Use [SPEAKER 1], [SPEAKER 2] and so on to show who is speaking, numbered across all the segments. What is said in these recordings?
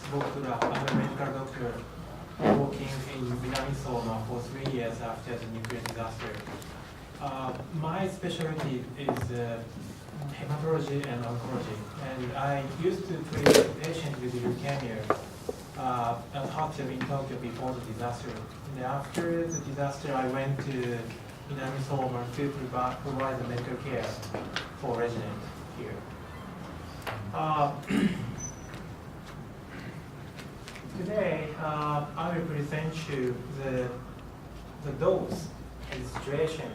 [SPEAKER 1] Tsubokura. I'm a medical doctor working in Minami-Soma for 3 years after the nuclear disaster. My specialty is hematology and oncology, and I used to treat patients with leukemia at hospital in Tokyo before the disaster. And after the disaster, I went to Minami-Soma to provide the medical care for residents here. Today, I will present you the dose and situation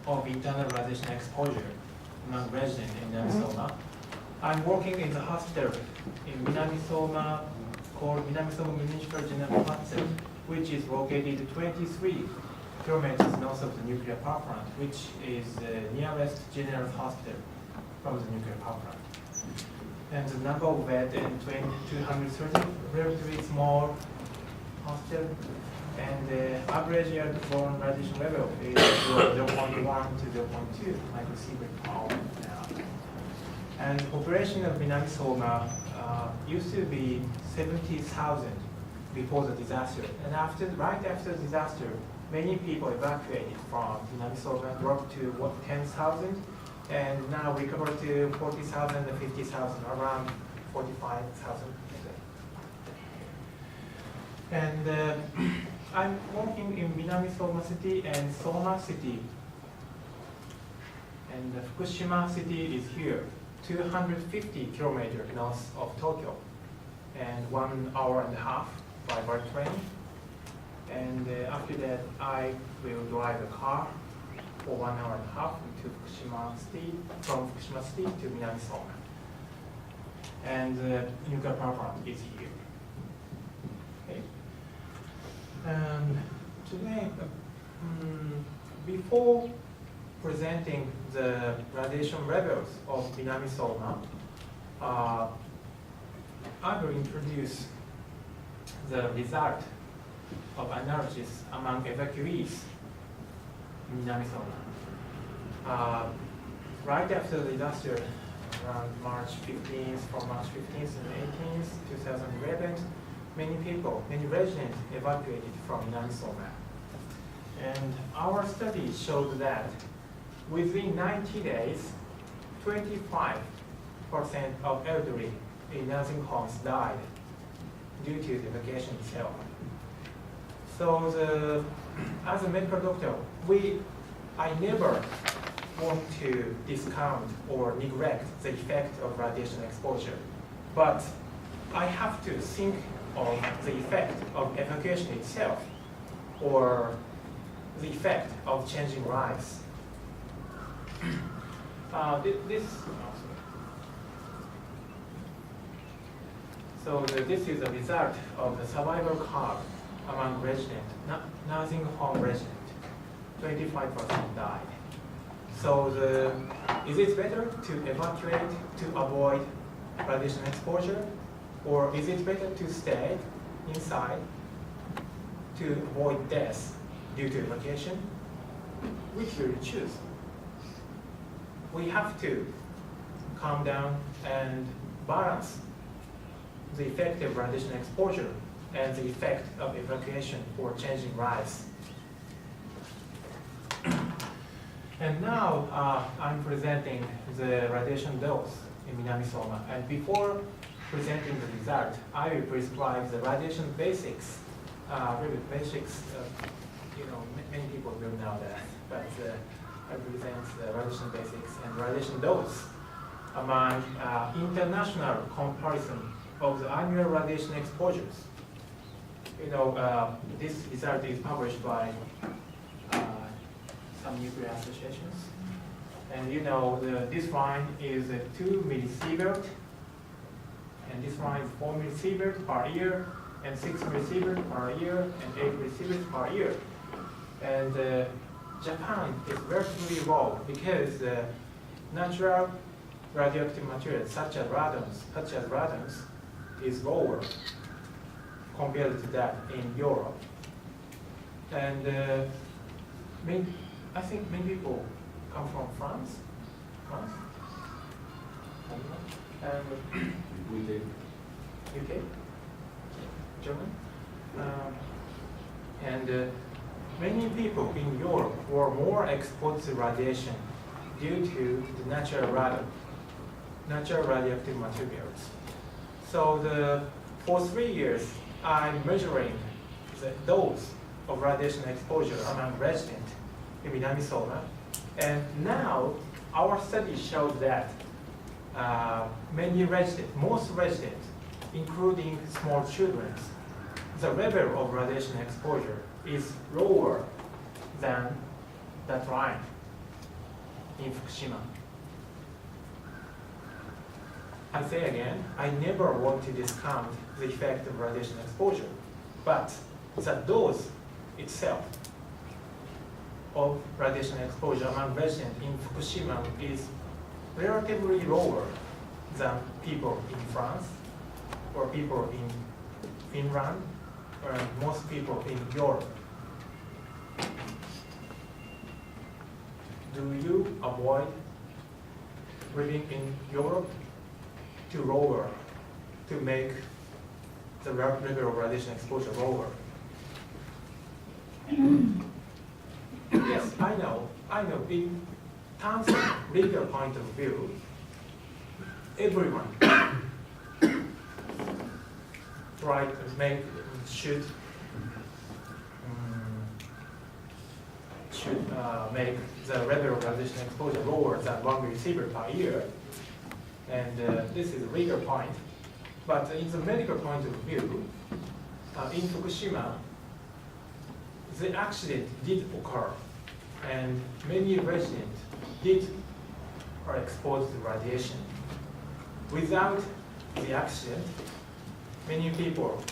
[SPEAKER 1] of internal radiation exposure among residents in Minami-Soma. I'm working in the hospital in Minami-Soma called Minami-Soma Municipal General Hospital, which is located 23 kilometers north of the nuclear power plant, which is the nearest general hospital from the nuclear power plant. And the number of beds in 230, relatively small hospital, and the average airborne radiation level is 0.1 to 0.2 microsievert per hour now. And the population of Minami-Soma used to be 70,000 before the disaster. And right after the disaster, many people evacuated from Minami-Soma, dropped to 10,000, and now recovered to 40,000 and 50,000, around 45,000. And I'm working in Minami-Soma City and Soma City. And Fukushima City is here, 250 kilometers north of Tokyo, and 1.5 hours by bird train. And after that, I will drive a car for 1.5 hours to Fukushima City, from Fukushima City to Minami-Soma. And the nuclear power plant is here. Okay. And today, before presenting the radiation levels of Minami-Soma, I will introduce the result of analysis among evacuees in Minami-Soma. Right after the disaster, around March 15th, from March 15th and 18th, 2011, many residents evacuated from Minami-Soma. And our study showed that within 90 days, 25% of elderly in nursing homes died due to the evacuation itself. So as a medical doctor, I never want to discount or neglect the effect of radiation exposure, but I have to think of the effect of evacuation itself or the effect of changing lives. This is a result of the survival curve among residents, nursing home residents. 25% died. So is it better to evacuate to avoid radiation exposure, or is it better to stay inside to avoid death due to evacuation? Which will you choose? We have to calm down and balance the effect of radiation exposure and the effect of evacuation for changing lives. And now I'm presenting the radiation dose in Minami-Soma. And before presenting the result, I will prescribe the radiation basics. Really basics, many people will know that, but I present the radiation basics and radiation dose among international comparison of the annual radiation exposures. This result is published by some nuclear associations. And this line is 2 millisievert, and this line is 4 millisievert per year, and 6 millisievert per year, and 8 millisievert per year. And Japan is relatively low because natural radioactive materials such as radons is lower compared to that in Europe. And I think many people come from France. And UK, German, and many people in Europe were more exposed to radiation due to the natural radioactive materials. So for 3 years, I'm measuring the dose of radiation exposure among residents in Minamisoma, and now our study shows that most residents, including small children, the level of radiation exposure is lower than that line in Fukushima. I say again, I never want to discount the effect of radiation exposure, but the dose itself of radiation exposure among residents in Fukushima is relatively lower than people in France or people in Finland or most people in Europe. Do you avoid living in Europe to make the level of radiation exposure lower? Yes, I know. In terms of legal point of view, everyone should make the level of radiation exposure lower than 1 receiver per year. And this is a legal point. But in the medical point of view, in Fukushima, the accident did occur, and many residents are exposed to radiation. Without the accident, many people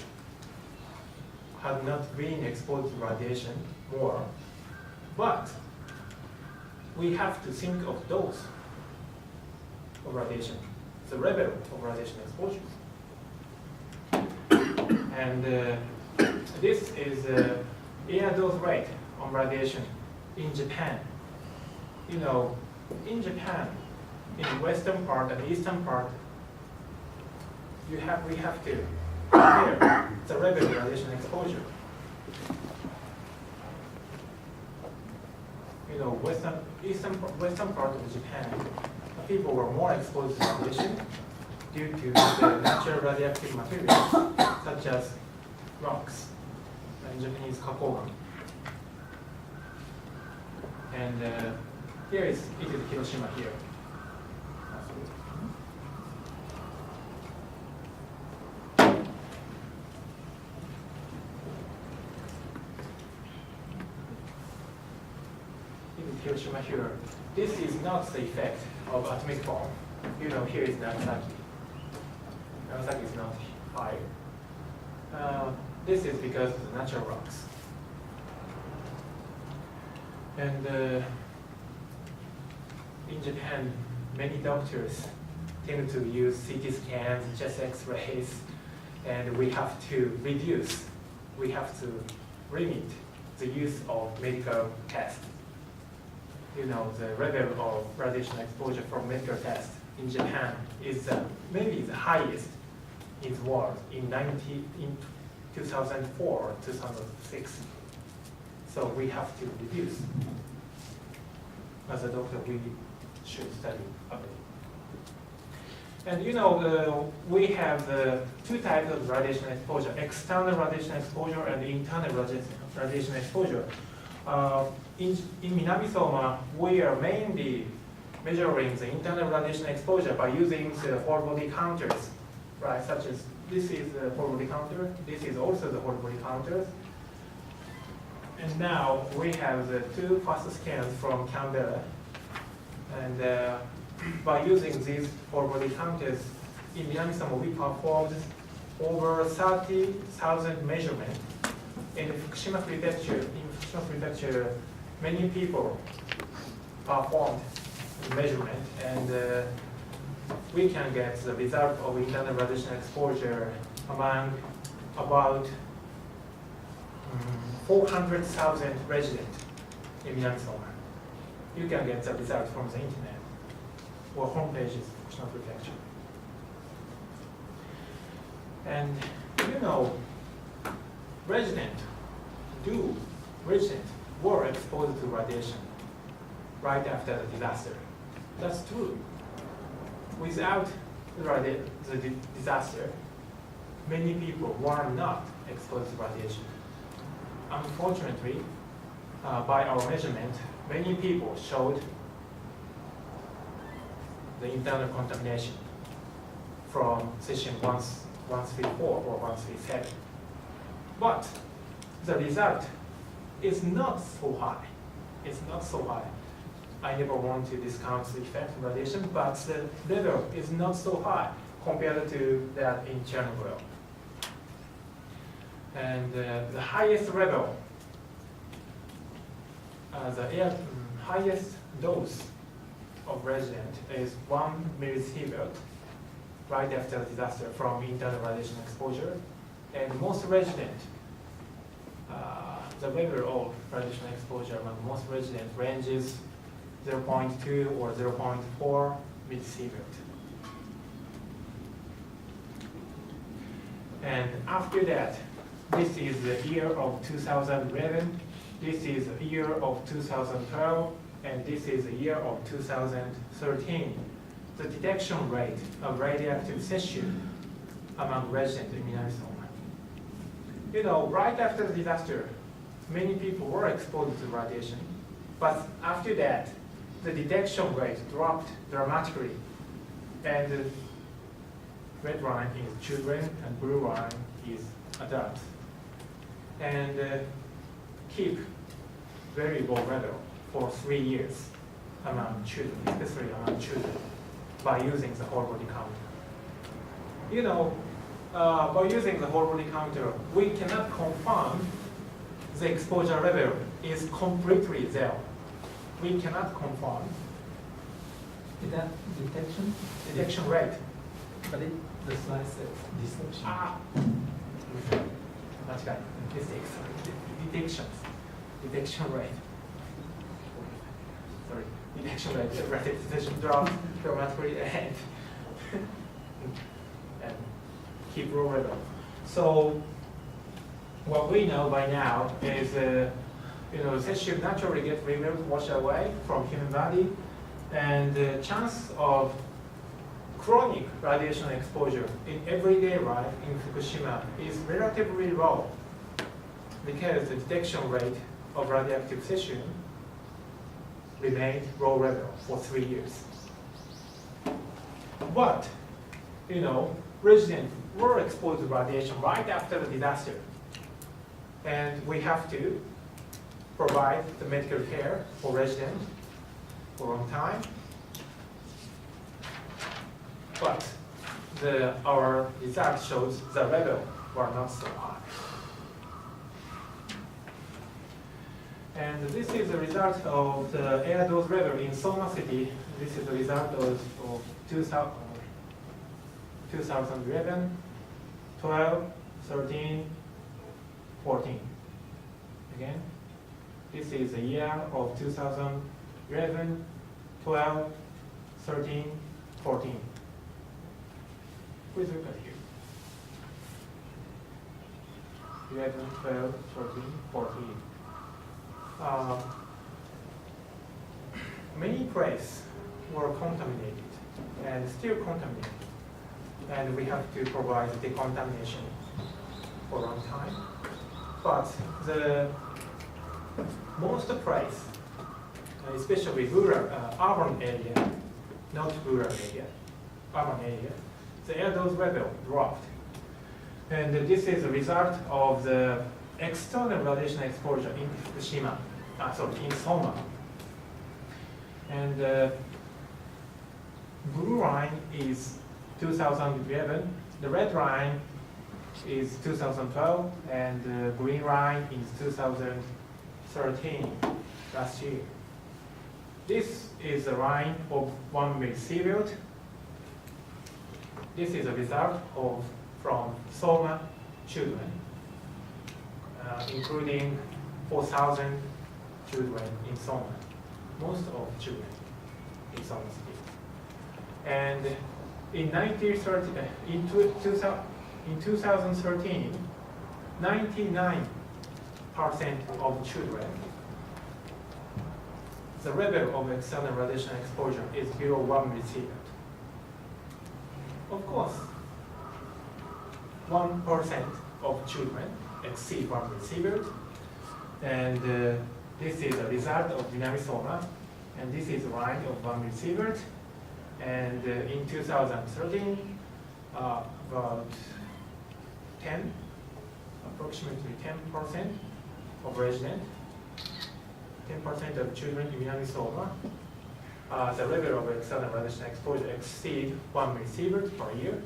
[SPEAKER 1] have not been exposed to radiation more. But we have to think of dose of radiation, the level of radiation exposure. And this is air dose rate on radiation in Japan. In Japan, in the western part and eastern part, we have to compare the level of radiation exposure. Western part of Japan, people were more exposed to radiation due to the natural radioactive materials such as rocks and Japanese kakogan. And it is Hiroshima here. Hiroshima here. This is not the effect of atomic bomb. Here is Nagasaki. Nagasaki is not high. This is because of the natural rocks. And in Japan, many doctors tend to use CT scans, chest X-rays, and we have to limit the use of medical tests. The level of radiation exposure from medical tests in Japan is maybe the highest in the world in 2004, 2006. So we have to reduce. As a doctor, we should study a bit. And we have the two types of radiation exposure: external radiation exposure and internal radiation exposure. In Minamisoma, we are mainly measuring the internal radiation exposure by using the whole body counters, right? Such as this is the whole body counter. This is also the whole body counters. And now we have the two fast scans from Canberra. And by using these whole body counters, in Minamisoma, we performed over 30,000 measurements. In Fukushima Prefecture, many people performed the measurement, and we can get the result of internal radiation exposure among about 400,000 residents in Minamisoma. You can get the result from the internet or homepages of Fukushima Prefecture. And residents were exposed to radiation right after the disaster. That's true. Without the disaster, many people were not exposed to radiation. Unfortunately, by our measurement, many people showed the internal contamination from cesium 134 or 137. But the result is not so high. It's not so high. I never want to discount the effect of radiation, but the level is not so high compared to that in Chernobyl. And the highest level, the highest dose of resident is 1 millisievert right after the disaster from internal radiation exposure. And most resident, the level of radiation exposure among most resident ranges 0.2 or 0.4 millisievert. And after that, this is the year of 2011, this is the year of 2012, and this is the year of 2013. The detection rate of radioactive cesium among residents in Minami-Soma. Right after the disaster, many people were exposed to radiation, but after that, the detection rate dropped dramatically, and the red line is children and blue line is adults, and keep very low level for 3 years among children, especially among children, by using the whole body counter. By using the whole body counter, we cannot confirm the exposure level is completely there. We cannot confirm detection rate.
[SPEAKER 2] But the slide says detection.
[SPEAKER 1] Detection rate. Sorry, detection rate. The detection dropped dramatically and keep low level. So what we know by now is, cesium naturally get removed, washed away from human body, and the chance of chronic radiation exposure in everyday life in Fukushima is relatively low because the detection rate of radioactive cesium remained low level for 3 years. But, residents were exposed to radiation right after the disaster, and we have to provide the medical care for residents for a long time. But our result shows the level were not so high. And this is the result of the air dose level in Soma City. This is the result of 2011, 12, 13, 14. Again, this is the year of 2011, 12, 13, 14. Please look at here. 11, 12, 13, 14. Many places were contaminated and still contaminated. And we have to provide decontamination for a long time. But the most places, especially rural, urban area, not rural area, urban area, the air dose level dropped. And this is a result of the external radiation exposure in Fukushima, in Soma. And blue line is 2011, the red line is 2012, and the green line is 2013, last year. This is the line of 1 millisievert. This is a result from Soma children, including 4,000 children in Soma, most of children in Soma City. And in 2000, in 2013, 99% of children, the level of external radiation exposure is below 1 millisievert. Of course, 1% of children exceed 1 millisievert, and this is a result of dynamisoma, and this is a line of 1 millisievert, and in 2013, about approximately 10% of residents, 10% of children in Minamisoma, the level of external radiation exposure exceed 1 millisievert per year.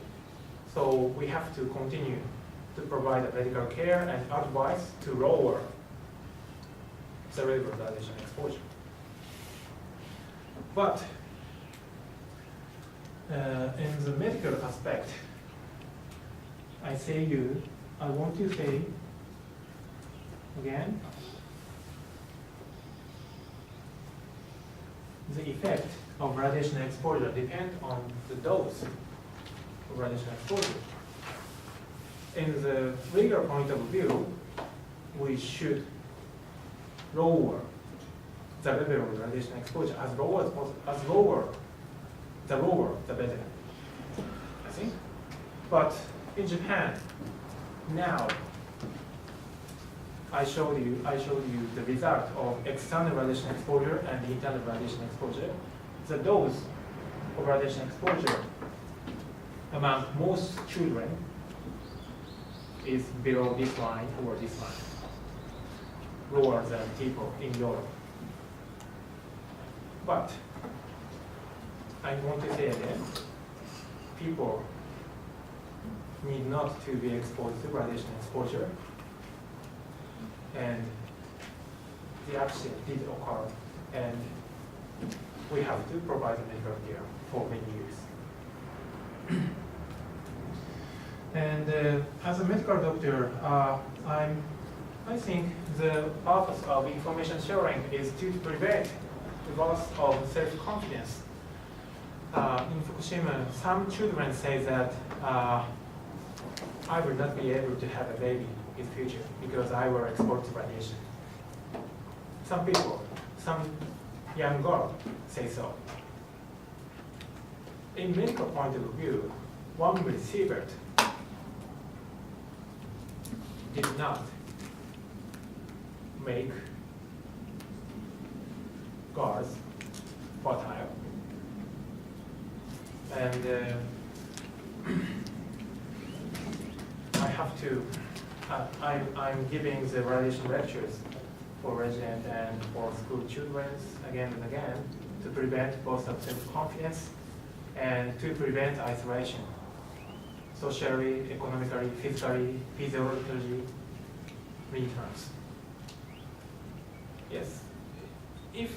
[SPEAKER 1] So we have to continue to provide medical care and advice to lower the level of radiation exposure. But in the medical aspect, I want to say again, the effect of radiation exposure depends on the dose of radiation exposure. In the legal point of view, we should lower the level of radiation exposure as lower as possible. The lower, the better, I think. But in Japan, now, I showed you the result of external radiation exposure and internal radiation exposure. The dose of radiation exposure among most children is below this line or this line, lower than people in Europe. But I want to say again, people need not to be exposed to radiation exposure, and the accident did occur, and we have to provide medical care for many years. And as a medical doctor, I think the purpose of information sharing is to prevent the loss of self-confidence. In Fukushima, some children say that I will not be able to have a baby in the future because I were exposed to radiation. Some people, some young girl say so. In medical point of view, 1 millisievert did not make girls fertile. And I'm giving the radiation lectures for resident and for school children again and again to prevent both of self-confidence and to prevent isolation, socially, economically, physically, physiologically, many terms. Yes, if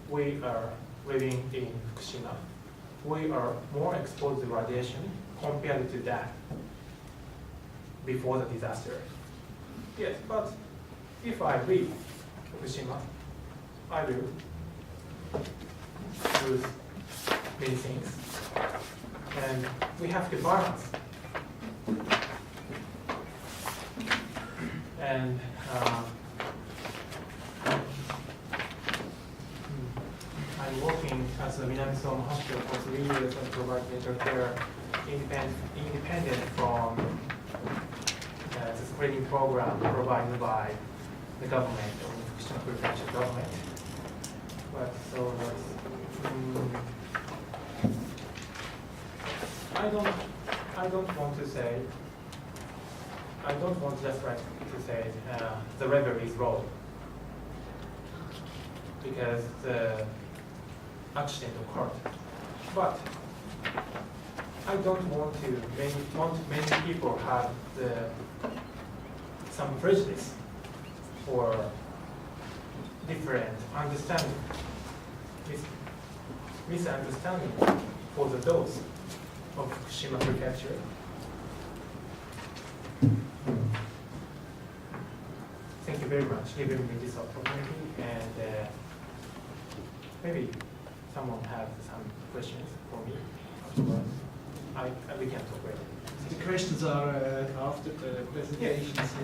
[SPEAKER 1] we are living in Fukushima, we are more exposed to radiation compared to that before the disaster. Yes, but if I leave Fukushima, I will lose many things. And we have to balance. And I'm working as a Minamisoma hospital for 3 years and provide medical care independent from the screening program provided by the government or the Fukushima Prefecture government. But so that's, I don't want just like to say the level is low because the accident occurred. But I don't want many people have some prejudice or different understanding, misunderstanding for the dose of Fukushima Prefecture. Thank you very much for giving me this opportunity, and maybe someone has some questions for me afterwards. We can talk later.
[SPEAKER 3] questions are after the presentation. Yes.